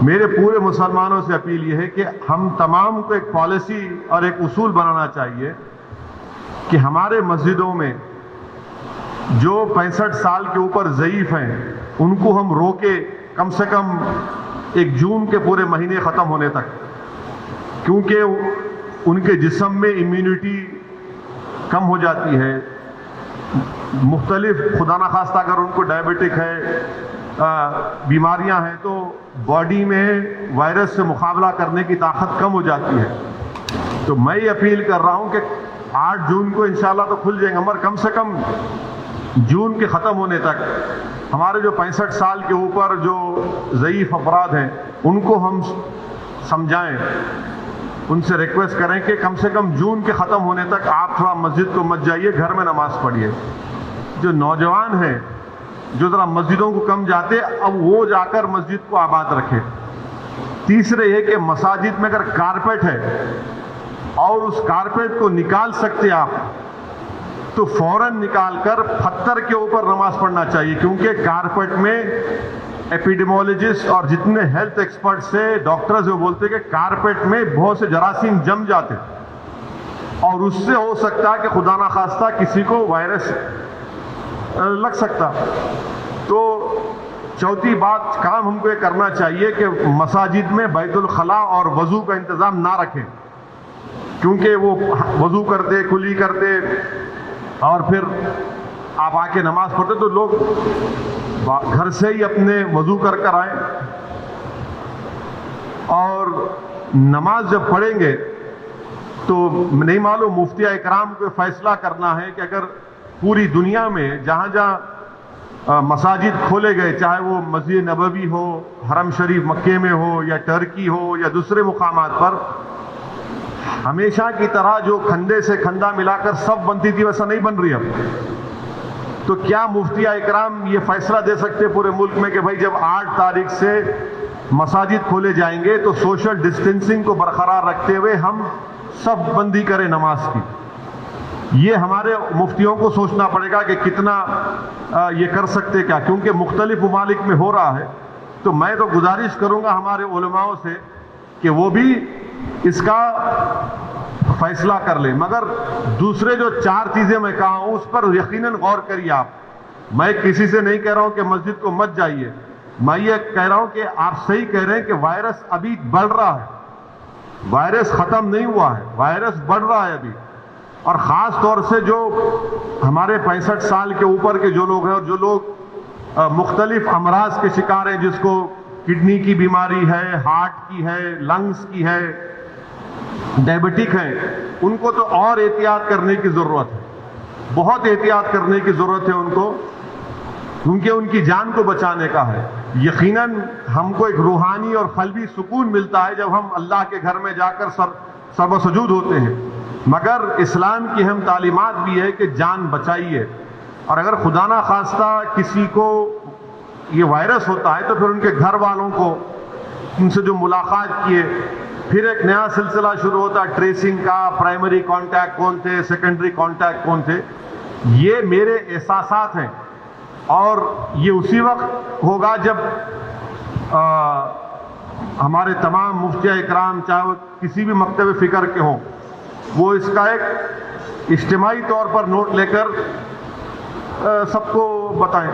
میرے پورے مسلمانوں سے اپیل یہ ہے کہ ہم تمام کو ایک پالیسی اور ایک اصول بنانا چاہیے کہ ہمارے مسجدوں میں جو 65 سال کے اوپر ضعیف ہیں ان کو ہم روکے کم سے کم 1 جون کے پورے مہینے ختم ہونے تک، کیونکہ ان کے جسم میں امیونٹی کم ہو جاتی ہے، مختلف خدا نخواستہ اگر ان کو ڈائبٹک ہے، بیماریاں ہیں، تو باڈی میں وائرس سے مقابلہ کرنے کی طاقت کم ہو جاتی ہے۔ تو میں یہ اپیل کر رہا ہوں کہ 8 جون کو انشاءاللہ تو کھل جائیں گے، مگر کم سے کم جون کے ختم ہونے تک ہمارے جو 65 سال کے اوپر جو ضعیف افراد ہیں ان کو ہم سمجھائیں، ان سے ریکویسٹ کریں کہ کم سے کم جون کے ختم ہونے تک آپ تھوڑا مسجد کو مت جائیے، گھر میں نماز پڑھیے۔ جو نوجوان ہیں جو ذرا مسجدوں کو کم جاتے، اب وہ جا کر مسجد کو آباد رکھے۔ تیسرے یہ کہ مساجد میں اگر کارپیٹ ہے اور اس کارپیٹ کو نکال سکتے آپ تو فوراً نکال کر پتھر کے اوپر نماز پڑھنا چاہیے، کیونکہ کارپیٹ میں ایپیڈیمولوجسٹ اور جتنے ہیلتھ ایکسپرٹس سے ڈاکٹرز وہ بولتے ہیں کہ کارپیٹ میں بہت سے جراثیم جم جاتے اور اس سے ہو سکتا ہے کہ خدا نخواستہ کسی کو وائرس لگ سکتا۔ تو چوتھی بات کام ہم کو یہ کرنا چاہیے کہ مساجد میں بیت الخلاء اور وضو کا انتظام نہ رکھیں، کیونکہ وہ وضو کرتے کلی کرتے اور پھر آپ آ کے نماز پڑھتے تو لوگ گھر سے ہی اپنے وضو کر کر آئیں، اور نماز جب پڑھیں گے تو نہیں معلوم مفتی اکرام کو فیصلہ کرنا ہے کہ اگر پوری دنیا میں جہاں جہاں مساجد کھولے گئے، چاہے وہ مسجد نبوی ہو، حرم شریف مکے میں ہو یا ٹرکی ہو یا دوسرے مقامات پر، ہمیشہ کی طرح جو کھندے سے کھندا ملا کر سب بنتی تھی ویسا نہیں بن رہی اب۔ تو کیا مفتی اکرام یہ فیصلہ دے سکتے پورے ملک میں کہ بھائی جب 8 تاریخ سے مساجد کھولے جائیں گے تو سوشل ڈسٹینسنگ کو برقرار رکھتے ہوئے ہم سب بندی کریں نماز کی؟ یہ ہمارے مفتیوں کو سوچنا پڑے گا کہ کتنا یہ کر سکتے کیا، کیونکہ مختلف ممالک میں ہو رہا ہے۔ تو میں تو گزارش کروں گا ہمارے علماؤں سے کہ وہ بھی اس کا فیصلہ کر لیں، مگر دوسرے جو 4 چیزیں میں کہا ہوں اس پر یقیناً غور کریے آپ۔ میں کسی سے نہیں کہہ رہا ہوں کہ مسجد کو مت جائیے، میں یہ کہہ رہا ہوں کہ آپ صحیح کہہ رہے ہیں کہ وائرس ابھی بڑھ رہا ہے، وائرس ختم نہیں ہوا ہے، وائرس بڑھ رہا ہے ابھی، اور خاص طور سے جو ہمارے 65 سال کے اوپر کے جو لوگ ہیں اور جو لوگ مختلف امراض کے شکار ہیں، جس کو کڈنی کی بیماری ہے، ہارٹ کی ہے، لنگز کی ہے، ڈائبٹک ہیں، ان کو تو اور احتیاط کرنے کی ضرورت ہے، بہت احتیاط کرنے کی ضرورت ہے ان کو، کیونکہ ان کی جان کو بچانے کا ہے۔ یقیناً ہم کو ایک روحانی اور قلبی سکون ملتا ہے جب ہم اللہ کے گھر میں جا کر سر و سجود ہوتے ہیں، مگر اسلام کی اہم تعلیمات بھی ہے کہ جان بچائیے، اور اگر خدا نہ خواستہ کسی کو یہ وائرس ہوتا ہے تو پھر ان کے گھر والوں کو ان سے جو ملاقات کیے، پھر ایک نیا سلسلہ شروع ہوتا ہے ٹریسنگ کا، پرائمری کانٹیکٹ کون تھے، سیکنڈری کانٹیکٹ کون تھے۔ یہ میرے احساسات ہیں، اور یہ اسی وقت ہوگا جب ہمارے تمام مفتی اکرام چاہے وہ کسی بھی مکتب فکر کے ہوں، وہ اس کا ایک اجتماعی طور پر نوٹ لے کر سب کو بتائیں۔